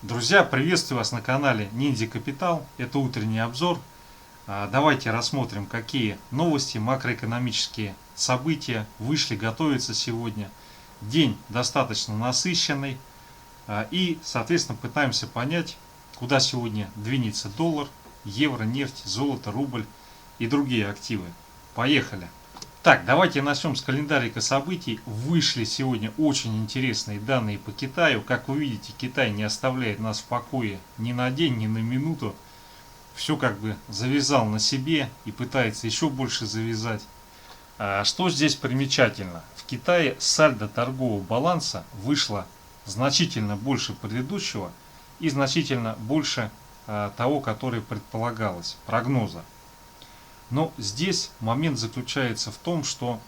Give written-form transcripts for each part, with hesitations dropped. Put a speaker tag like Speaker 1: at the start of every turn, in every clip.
Speaker 1: Друзья, приветствую вас на канале Ниндзя Капитал. Это утренний обзор. Давайте рассмотрим, какие новости, макроэкономические события вышли, готовятся сегодня. День достаточно насыщенный. И, соответственно, пытаемся понять, куда сегодня двинется доллар, евро, нефть, золото, рубль и другие активы. Поехали! Так, давайте начнем с календарика событий. Вышли сегодня очень интересные данные по Китаю. Как вы видите, Китай не оставляет нас в покое ни на день, ни на минуту. Все как бы завязал на себе и пытается еще больше завязать. Что здесь примечательно? В Китае сальдо торгового баланса вышло значительно больше предыдущего и значительно больше того, которое предполагалось, прогноза. Но здесь момент заключается в том, что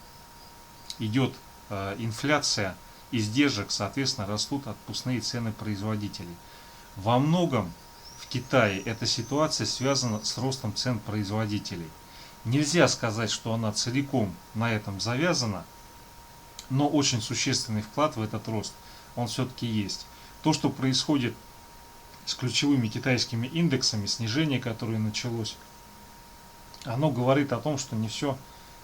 Speaker 1: идет инфляция, издержек, соответственно, растут отпускные цены производителей. Во многом в Китае эта ситуация связана с ростом цен производителей. Нельзя сказать, что она целиком на этом завязана, но очень существенный вклад в этот рост, он все-таки есть. То, что происходит с ключевыми китайскими индексами, снижение, которое началось, оно говорит о том, что не все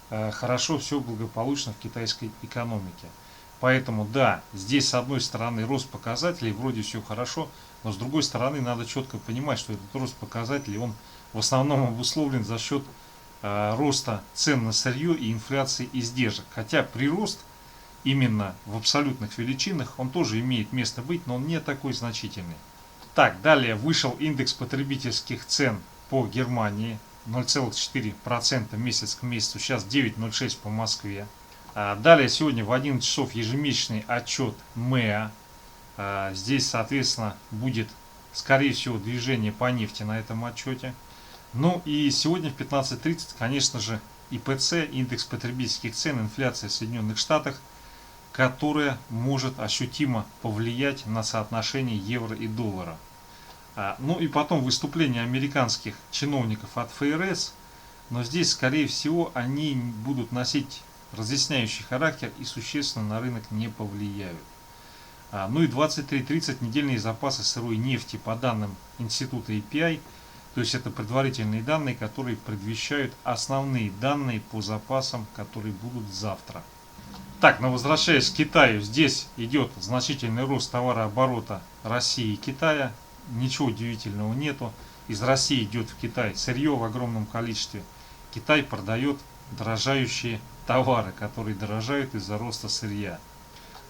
Speaker 1: хорошо, все благополучно в китайской экономике. Поэтому да, здесь с одной стороны рост показателей, вроде все хорошо, но с другой стороны надо четко понимать, что этот рост показателей, он в основном обусловлен за счет роста цен на сырье и инфляции издержек. Хотя прирост именно в абсолютных величинах, он тоже имеет место быть, но он не такой значительный. Так, далее вышел индекс потребительских цен по Германии. 0,4% месяц к месяцу, сейчас 9,06 по Москве. Далее сегодня в 11 часов ежемесячный отчет МЭА. Здесь, соответственно, будет, скорее всего, движение по нефти на этом отчете. Ну и сегодня в 15:30, конечно же, ИПЦ, индекс потребительских цен, инфляция в Соединенных Штатах, которая может ощутимо повлиять на соотношение евро и доллара. Ну и потом выступления американских чиновников от ФРС, но здесь, скорее всего, они будут носить разъясняющий характер и существенно на рынок не повлияют. Ну и 23:30 недельные запасы сырой нефти по данным института EPI, то есть это предварительные данные, которые предвещают основные данные по запасам, которые будут завтра. Так, но возвращаясь к Китаю, здесь идет значительный рост товарооборота России и Китая. Ничего удивительного нету. Из России идет в Китай сырье в огромном количестве. Китай продает дорожающие товары, которые дорожают из-за роста сырья.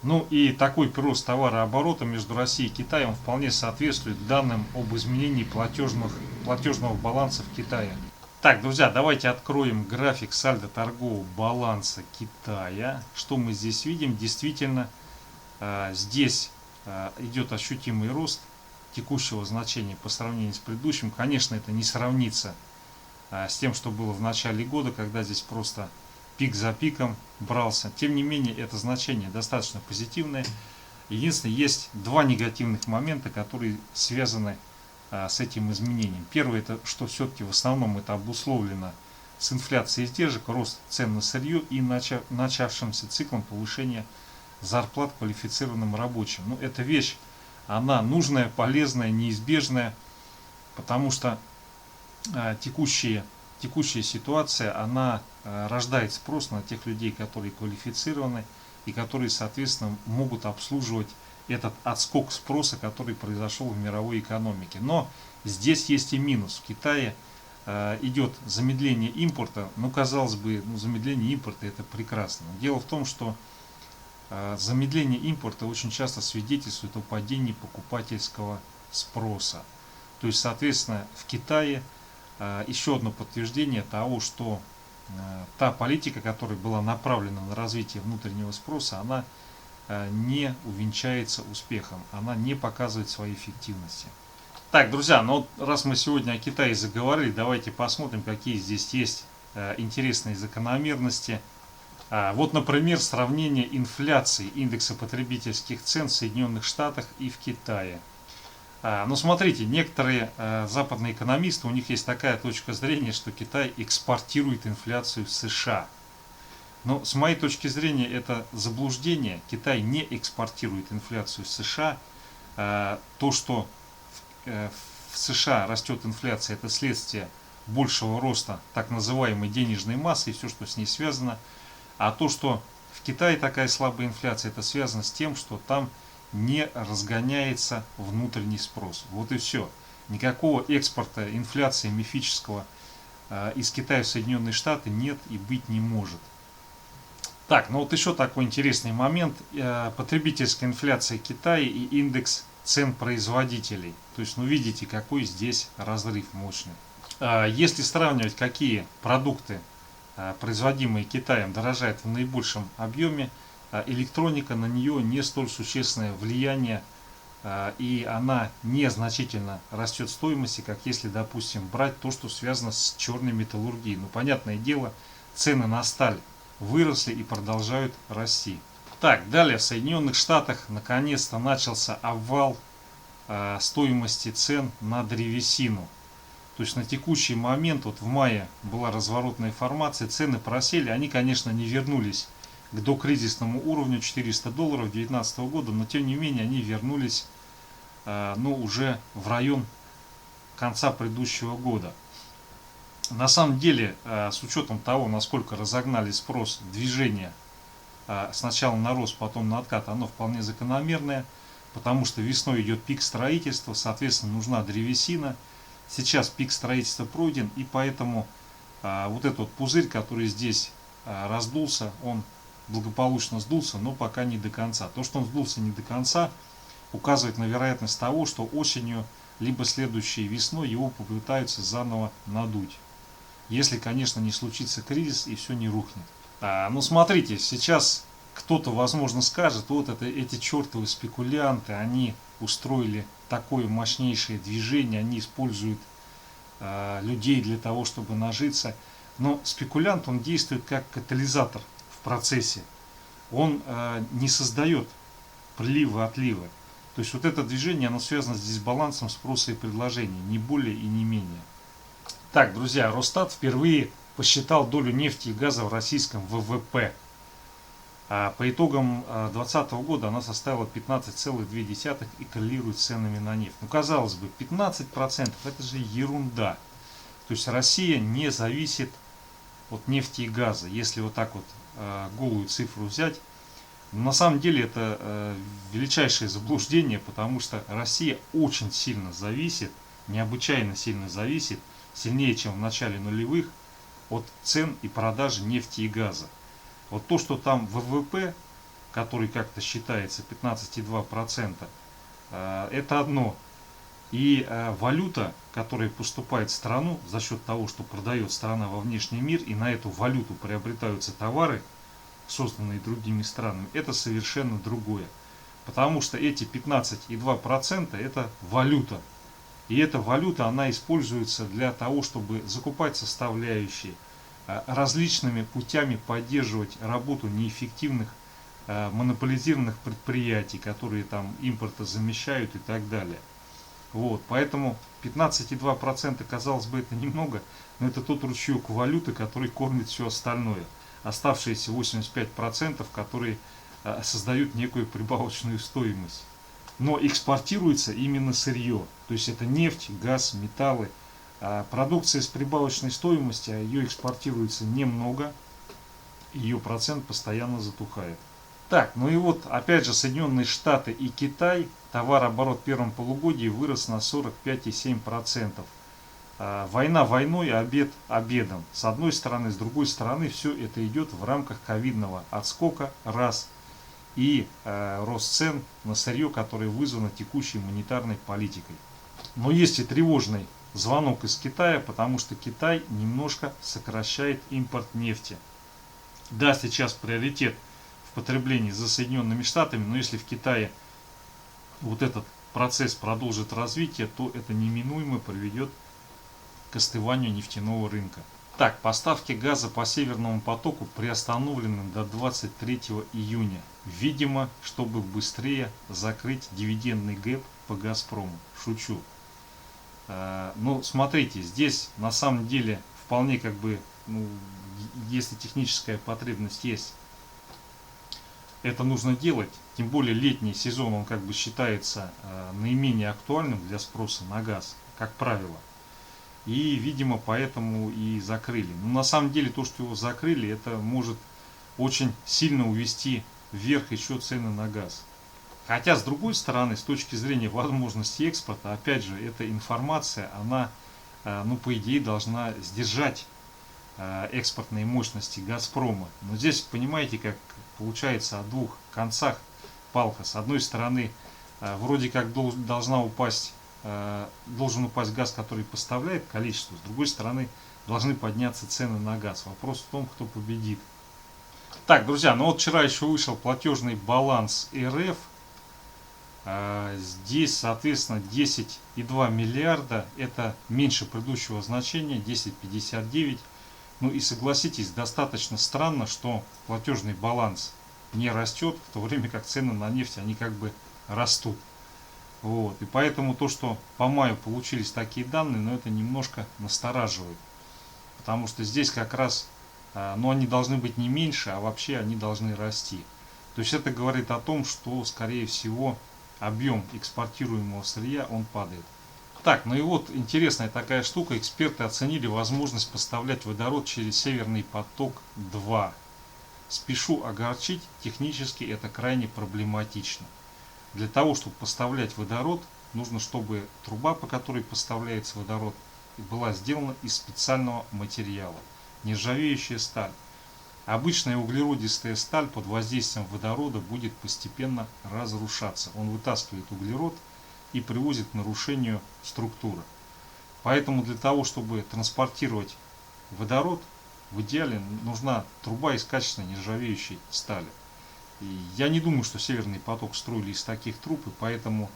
Speaker 1: Ну и такой прирост товарооборота между Россией и Китаем вполне соответствует данным об изменении платежного баланса в Китае. Так, друзья, давайте откроем график сальдо торгового баланса Китая. Что мы здесь видим? Действительно, здесь идет ощутимый рост текущего значения по сравнению с предыдущим. Конечно, это не сравнится с тем, что было в начале года, когда здесь просто пик за пиком брался. Тем не менее, это значение достаточно позитивное. Единственное, есть два негативных момента, которые связаны с этим изменением. Первое, это что все-таки в основном это обусловлено с инфляцией издержек, рост цен на сырье и начавшимся циклом повышения зарплат квалифицированным рабочим. Ну, эта вещь, она нужная, полезная, неизбежная, потому что текущая ситуация, она рождает спрос на тех людей, которые квалифицированы и которые, соответственно, могут обслуживать этот отскок спроса, который произошел в мировой экономике. Но здесь есть и минус. В Китае идет замедление импорта. Ну, казалось бы, замедление импорта это прекрасно. Дело в том, что замедление импорта очень часто свидетельствует о падении покупательского спроса. То есть, соответственно, в Китае еще одно подтверждение того, что та политика, которая была направлена на развитие внутреннего спроса, она не увенчается успехом, она не показывает своей эффективности. Так, друзья, ну раз мы сегодня о Китае заговорили, давайте посмотрим, какие здесь есть интересные закономерности. Вот, например, сравнение инфляции индекса потребительских цен в Соединенных Штатах и в Китае. Но смотрите, некоторые западные экономисты, у них есть такая точка зрения, что Китай экспортирует инфляцию в США. Но с моей точки зрения это заблуждение. Китай не экспортирует инфляцию в США. То, что в США растет инфляция, это следствие большего роста так называемой денежной массы и все, что с ней связано. А то, что в Китае такая слабая инфляция, это связано с тем, что там не разгоняется внутренний спрос. Вот и все. Никакого экспорта инфляции мифического из Китая в Соединенные Штаты нет и быть не может. Так, ну вот еще такой интересный момент. Потребительская инфляция Китая и индекс цен производителей. То есть, ну видите, какой здесь разрыв мощный. Если сравнивать, какие продукты, производимые Китаем, дорожают в наибольшем объеме, электроника, на нее не столь существенное влияние, и она незначительно растет в стоимости, как если, допустим, брать то, что связано с черной металлургией. Ну, понятное дело, цены на сталь выросли и продолжают расти. Так, далее в Соединенных Штатах наконец-то начался обвал стоимости цен на древесину. То есть на текущий момент, вот в мае была разворотная информация, цены просели, они, конечно, не вернулись к докризисному уровню $400 2019 года, но тем не менее они вернулись уже в район конца предыдущего года. На самом деле, с учетом того, насколько разогнали спрос, движение сначала на рост, потом на откат, оно вполне закономерное, потому что весной идет пик строительства, соответственно, нужна древесина. Сейчас пик строительства пройден, и поэтому вот этот вот пузырь, который здесь раздулся, он благополучно сдулся, но пока не до конца. То, что он сдулся не до конца, указывает на вероятность того, что осенью, либо следующей весной его попытаются заново надуть. Если, конечно, не случится кризис и все не рухнет. Ну смотрите, сейчас кто-то, возможно, скажет, вот эти чертовы спекулянты, они устроили такое мощнейшее движение, они используют людей для того, чтобы нажиться. Но спекулянт, он действует как катализатор в процессе. Он не создает прилива-отлива. То есть вот это движение, оно связано с дисбалансом спроса и предложения, не более и не менее. Так, друзья, Росстат впервые посчитал долю нефти и газа в российском ВВП. По итогам 2020 года она составила 15,2 и коррелирует с ценами на нефть. Ну, казалось бы, 15% это же ерунда. То есть Россия не зависит от нефти и газа. Если вот так вот голую цифру взять, на самом деле это величайшее заблуждение, потому что Россия очень сильно зависит, необычайно сильно зависит, сильнее, чем в начале нулевых, от цен и продажи нефти и газа. Вот то, что там ВВП, который как-то считается 15,2%, это одно. И валюта, которая поступает в страну за счет того, что продает страна во внешний мир, и на эту валюту приобретаются товары, созданные другими странами, это совершенно другое. Потому что эти 15,2% это валюта. И эта валюта, она используется для того, чтобы закупать составляющие, различными путями поддерживать работу неэффективных монополизированных предприятий, которые там импорта замещают и так далее. Вот, поэтому 15,2%, казалось бы, это немного, но это тот ручеек валюты, который кормит все остальное. Оставшиеся 85%, которые создают некую прибавочную стоимость. Но экспортируется именно сырье, то есть это нефть, газ, металлы. Продукция с прибавочной стоимостью, ее экспортируется немного, ее процент постоянно затухает. Так, ну и вот опять же Соединенные Штаты и Китай, товарооборот в первом полугодии вырос на 45,7%. Война войной, обед обедом. С одной стороны, с другой стороны, все это идет в рамках ковидного отскока, раз, и рост цен на сырье, который вызван текущей монетарной политикой. Но есть и тревожный звонок из Китая, потому что Китай немножко сокращает импорт нефти. Да, сейчас приоритет в потреблении за Соединенными Штатами, но если в Китае вот этот процесс продолжит развитие, то это неминуемо приведет к остыванию нефтяного рынка. Так, поставки газа по Северному потоку приостановлены до 23 июня. Видимо, чтобы быстрее закрыть дивидендный гэп по Газпрому. Шучу. Ну, смотрите, здесь на самом деле вполне как бы, если техническая потребность есть, это нужно делать. Тем более летний сезон, он как бы считается наименее актуальным для спроса на газ, как правило. И, видимо, поэтому и закрыли. Но на самом деле то, что его закрыли, это может очень сильно увести вверх еще цены на газ. Хотя, с другой стороны, с точки зрения возможности экспорта, опять же, эта информация, она, ну, по идее, должна сдержать экспортные мощности «Газпрома». Но здесь, понимаете, как получается о двух концах палка. С одной стороны, вроде как должен упасть газ, который поставляет количество. С другой стороны, должны подняться цены на газ. Вопрос в том, кто победит. Так, друзья, ну вот вчера еще вышел платежный баланс РФ. Здесь, соответственно, 10,2 миллиарда. Это меньше предыдущего значения, 10,59. Ну и согласитесь, достаточно странно, что платежный баланс не растет, в то время как цены на нефть, они как бы растут. Вот. И поэтому то, что по маю получились такие данные, но это немножко настораживает. Потому что здесь как раз, ну, они должны быть не меньше, а вообще они должны расти. То есть это говорит о том, что, скорее всего, объем экспортируемого сырья, он падает. Так, ну и вот интересная такая штука. Эксперты оценили возможность поставлять водород через Северный поток-2. Спешу огорчить, технически это крайне проблематично. Для того, чтобы поставлять водород, нужно, чтобы труба, по которой поставляется водород, была сделана из специального материала. Нержавеющая сталь. Обычная углеродистая сталь под воздействием водорода будет постепенно разрушаться. Он вытаскивает углерод и приводит к нарушению структуры. Поэтому для того, чтобы транспортировать водород, в идеале нужна труба из качественной нержавеющей стали. И я не думаю, что Северный поток строили из таких труб, и поэтому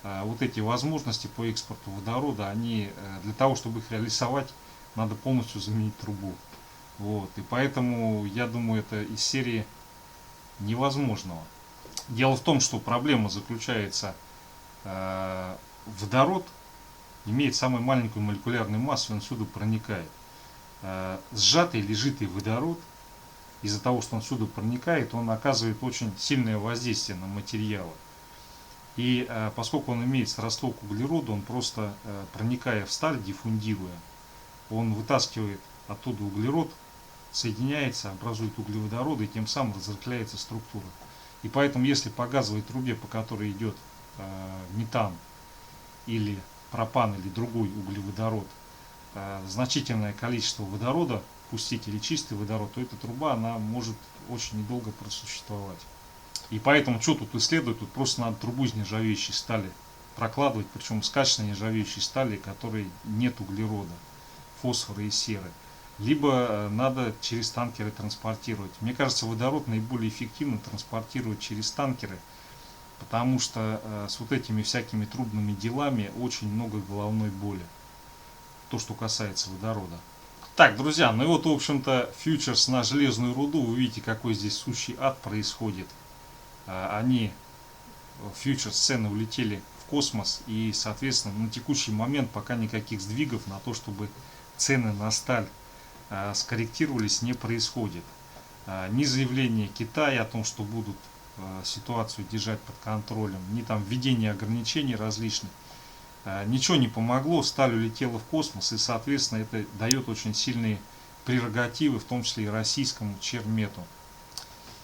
Speaker 1: вот эти возможности по экспорту водорода, они для того, чтобы их реализовать, надо полностью заменить трубу. Вот. И поэтому, я думаю, это из серии невозможного. Дело в том, что проблема заключается, водород имеет самую маленькую молекулярную массу, он сюда проникает. Сжатый или жидкий водород, из-за того, что он сюда проникает, он оказывает очень сильное воздействие на материалы. И поскольку он имеет сродство к углероду, он просто, проникая в сталь, диффундируя, он вытаскивает оттуда углерод, соединяется, образует углеводороды и тем самым разрыхляется структура. И поэтому, если по газовой трубе, по которой идет метан или пропан или другой углеводород, значительное количество водорода пустить или чистый водород, то эта труба, она может очень недолго просуществовать. И поэтому, что тут исследовать, тут просто надо трубу из нержавеющей стали прокладывать, причем с качественной нержавеющей стали, которой нет углерода, фосфора и серы. Либо надо через танкеры транспортировать. Мне кажется, водород наиболее эффективно транспортировать через танкеры, потому что с вот этими всякими трубными делами очень много головной боли. То, что касается водорода. Так, друзья, ну и вот, в общем-то, фьючерс на железную руду. Вы видите, какой здесь сущий ад происходит. Фьючерс цены улетели в космос. И, соответственно, на текущий момент пока никаких сдвигов на то, чтобы цены на сталь скорректировались, не происходит. Ни заявления Китая о том, что будут ситуацию держать под контролем, ни там введение ограничений различных. Ничего не помогло, сталь улетела в космос, и, соответственно, это дает очень сильные прерогативы, в том числе и российскому Чермету.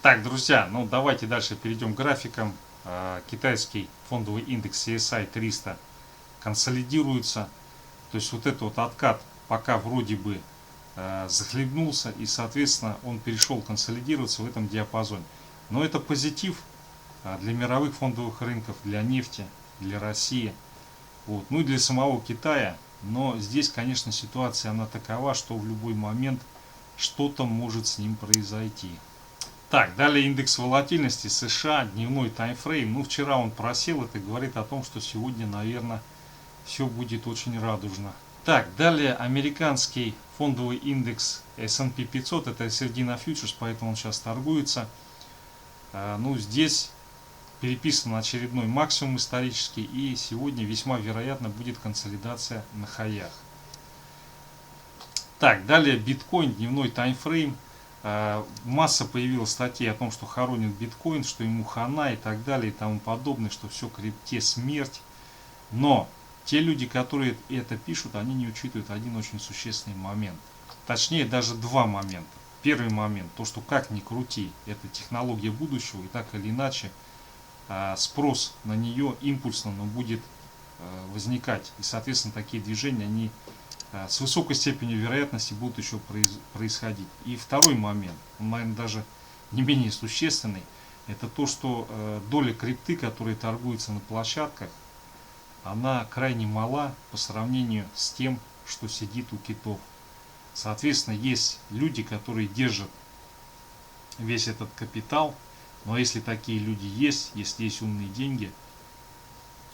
Speaker 1: Так, друзья, ну давайте дальше перейдем к графикам. Китайский фондовый индекс CSI 300 консолидируется. То есть вот этот вот откат пока вроде бы захлебнулся, и, соответственно, он перешел консолидироваться в этом диапазоне. Но это позитив для мировых фондовых рынков, для нефти, для России. Вот. Ну и для самого Китая. Но здесь, конечно, ситуация она такова, что в любой момент что-то может с ним произойти. Так, далее индекс волатильности США, дневной таймфрейм. Ну, вчера он просел, это говорит о том, что сегодня, наверное, все будет очень радужно. Так, далее американский фондовый индекс S&P 500, это середина фьючерс, поэтому он сейчас торгуется. Ну, здесь переписан очередной максимум исторический, и сегодня весьма вероятно будет консолидация на хаях. Так, далее биткоин, дневной таймфрейм. Масса появилась статей о том, что хоронит биткоин, что ему хана и так далее и тому подобное, что все крипте смерть. Но те люди, которые это пишут, они не учитывают один очень существенный момент. Точнее, даже два момента. Первый момент, то, что как ни крути, это технология будущего, и так или иначе спрос на нее импульсно, но будет возникать. И, соответственно, такие движения, они с высокой степенью вероятности будут еще происходить. И второй момент, он, наверное, даже не менее существенный, это то, что доля крипты, которая торгуется на площадках, она крайне мала по сравнению с тем, что сидит у китов. Соответственно, есть люди, которые держат весь этот капитал, но если такие люди есть, если есть умные деньги,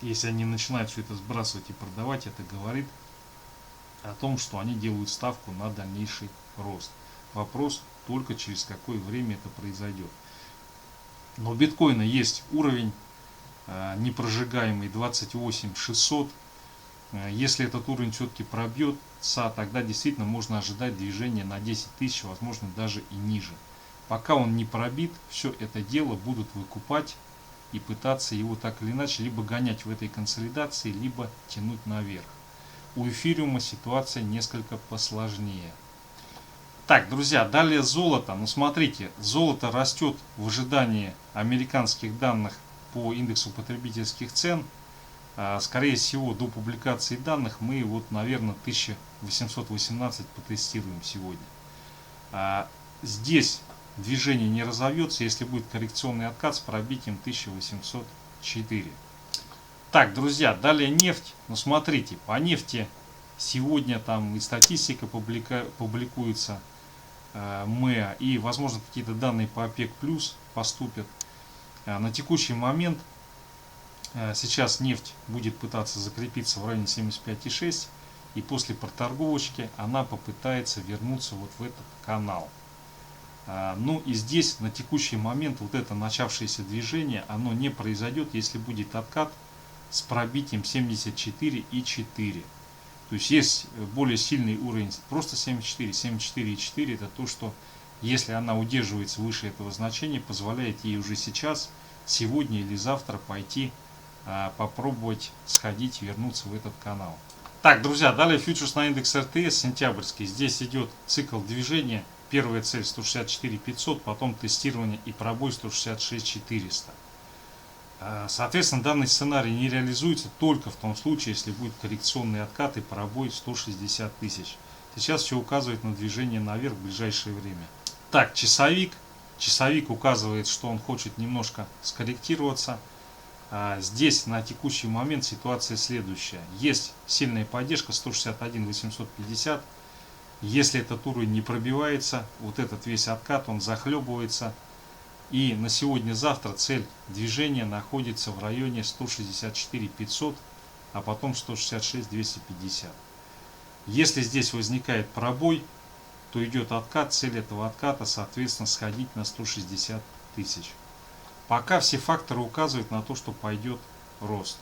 Speaker 1: если они начинают все это сбрасывать и продавать, это говорит о том, что они делают ставку на дальнейший рост. Вопрос только через какое время это произойдет. Но у биткоина есть уровень непрожигаемый 28 600. Если этот уровень все-таки пробьется, тогда действительно можно ожидать движения на 10 тысяч, возможно даже и ниже. Пока он не пробит, все это дело будут выкупать и пытаться его так или иначе либо гонять в этой консолидации, либо тянуть наверх. У эфириума ситуация несколько посложнее. Так, друзья, далее золото. Ну смотрите, золото растет в ожидании американских данных по индексу потребительских цен. Скорее всего, до публикации данных мы вот, наверное, 1818 потестируем сегодня. Здесь движение не разовьется, если будет коррекционный откат с пробитием 1804. Так, друзья, далее нефть. Ну смотрите, по нефти сегодня там и статистика публикуется, МЭА, и возможно какие-то данные по ОПЕК плюс поступят. На текущий момент сейчас нефть будет пытаться закрепиться в районе 75,6, и после проторговочки она попытается вернуться вот в этот канал. Ну и здесь на текущий момент вот это начавшееся движение, оно не произойдет, если будет откат с пробитием 74,4. То есть есть более сильный уровень, просто 74, 74,4, это то, что если она удерживается выше этого значения, позволяет ей уже сейчас, сегодня или завтра пойти попробовать сходить, вернуться в этот канал. Так, друзья, далее фьючерс на индекс РТС сентябрьский. Здесь идет цикл движения. Первая цель 164 500, потом тестирование и пробой 166 400. Соответственно, данный сценарий не реализуется только в том случае, если будет коррекционный откат и пробой 160 тысяч. Сейчас все указывает на движение наверх в ближайшее время. Так, часовик. Часовик указывает, что он хочет немножко скорректироваться. Здесь на текущий момент ситуация следующая. Есть сильная поддержка 161 850. Если этот уровень не пробивается, вот этот весь откат, он захлебывается. И на сегодня-завтра цель движения находится в районе 164 500, а потом 166 250. Если здесь возникает пробой, то идет откат. Цель этого отката, соответственно, сходить на 160 тысяч. Пока все факторы указывают на то, что пойдет рост.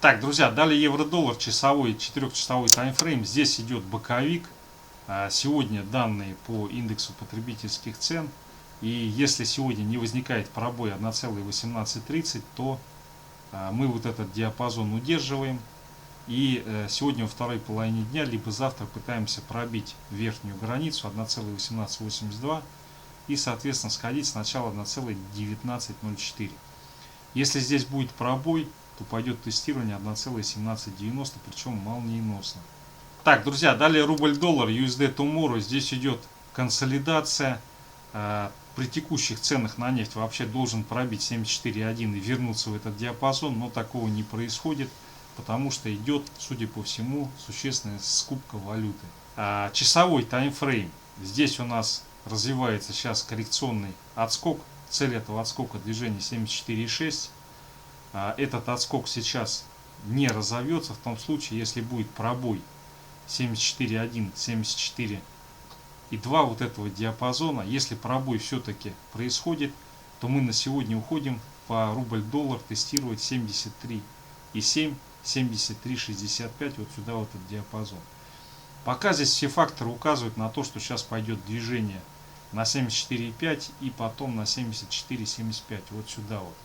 Speaker 1: Так, друзья, далее евро-доллар, часовой, 4-часовой таймфрейм. Здесь идет боковик. Сегодня данные по индексу потребительских цен. И если сегодня не возникает пробой 1,1830, то мы вот этот диапазон удерживаем. И сегодня во второй половине дня, либо завтра пытаемся пробить верхнюю границу 1,1882 и, соответственно, сходить сначала 1,1904. Если здесь будет пробой, то пойдет тестирование 1,1790, причем молниеносно. Так, друзья, далее рубль-доллар, USD Tomorrow. Здесь идет консолидация. При текущих ценах на нефть вообще должен пробить 74,1 и вернуться в этот диапазон, но такого не происходит, потому что идет, судя по всему, существенная скупка валюты. Часовой таймфрейм. Здесь у нас развивается сейчас коррекционный отскок. Цель этого отскока движения 74,6. Этот отскок сейчас не разовьется в том случае, если будет пробой 74,1, 74 и 2 вот этого диапазона. Если пробой все-таки происходит, то мы на сегодня уходим по рубль-доллар тестировать 73,7, 73,65, вот сюда вот этот диапазон. Пока здесь все факторы указывают на то, что сейчас пойдет движение на 74,5 и потом на 74,75, вот сюда вот.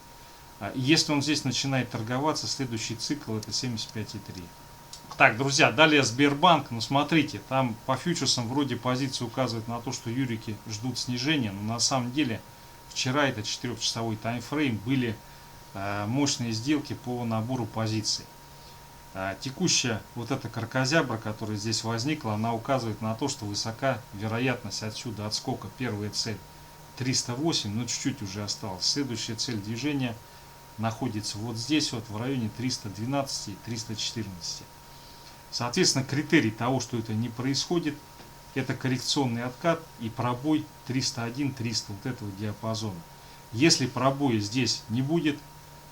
Speaker 1: Если он здесь начинает торговаться, следующий цикл это 75,3. Так, друзья, далее Сбербанк. Ну, смотрите, там по фьючерсам вроде позиции указывают на то, что юрики ждут снижения, но на самом деле вчера это 4-часовой таймфрейм, были мощные сделки по набору позиций. Текущая вот эта кракозябра, которая здесь возникла, она указывает на то, что высока вероятность отсюда отскока. Первая цель 308, но чуть-чуть уже осталось. Следующая цель движения находится вот здесь вот в районе 312 и 314. Соответственно, критерий того, что это не происходит, это коррекционный откат и пробой 301-300 вот этого диапазона. Если пробоя здесь не будет,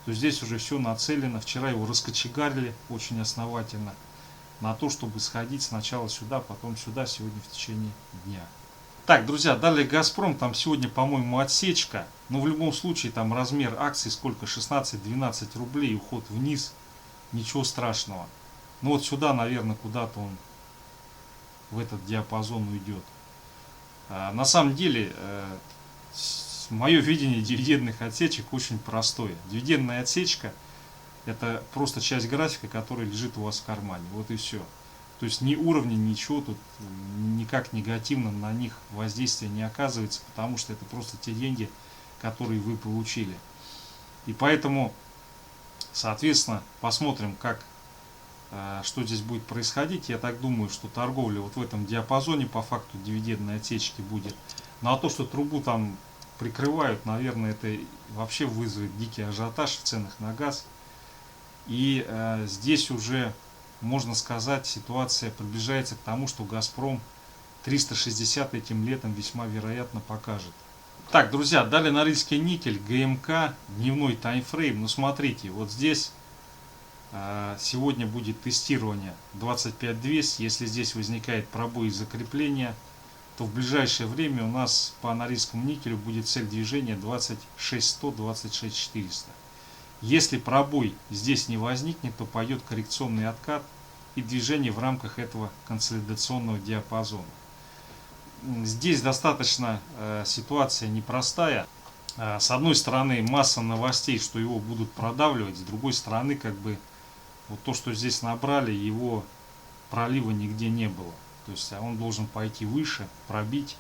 Speaker 1: то здесь уже все нацелено. Вчера его раскочегарили очень основательно на то, чтобы сходить сначала сюда, потом сюда, сегодня в течение дня. Так, друзья, далее Газпром, там сегодня, по-моему, отсечка, но в любом случае там размер акций сколько, 16-12 рублей, уход вниз, ничего страшного. Ну вот сюда, наверное, куда-то он в этот диапазон уйдет. На самом деле, мое видение дивидендных отсечек очень простое. Дивидендная отсечка это просто часть графика, которая лежит у вас в кармане. Вот и все. То есть ни уровня, ничего тут никак негативно на них воздействие не оказывается, потому что это просто те деньги, которые вы получили. И поэтому, соответственно, посмотрим, что здесь будет происходить. Я так думаю, что торговля вот в этом диапазоне по факту дивидендной отсечки будет. Ну а то, что трубу там прикрывают, наверное, это вообще вызовет дикий ажиотаж в ценах на газ. И здесь уже, можно сказать, ситуация приближается к тому, что Газпром 360 этим летом весьма вероятно покажет. Так, друзья, далее Норильский никель, ГМК, дневной таймфрейм. Ну смотрите, вот здесь сегодня будет тестирование 25200. Если здесь возникает пробой и закрепление, то в ближайшее время у нас по Норильскому никелю будет цель движения 26100-26400. Если пробой здесь не возникнет, то пойдет коррекционный откат и движение в рамках этого консолидационного диапазона. Здесь достаточно ситуация непростая. С одной стороны масса новостей, что его будут продавливать, с другой стороны вот то, что здесь набрали, его пролива нигде не было. То есть он должен пойти выше, пробить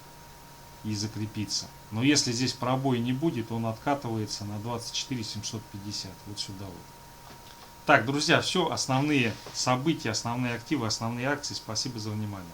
Speaker 1: и закрепиться. Но если здесь пробоя не будет, он откатывается на 24 750. Вот сюда вот. Так, друзья, все, основные события, основные активы, основные акции. Спасибо за внимание.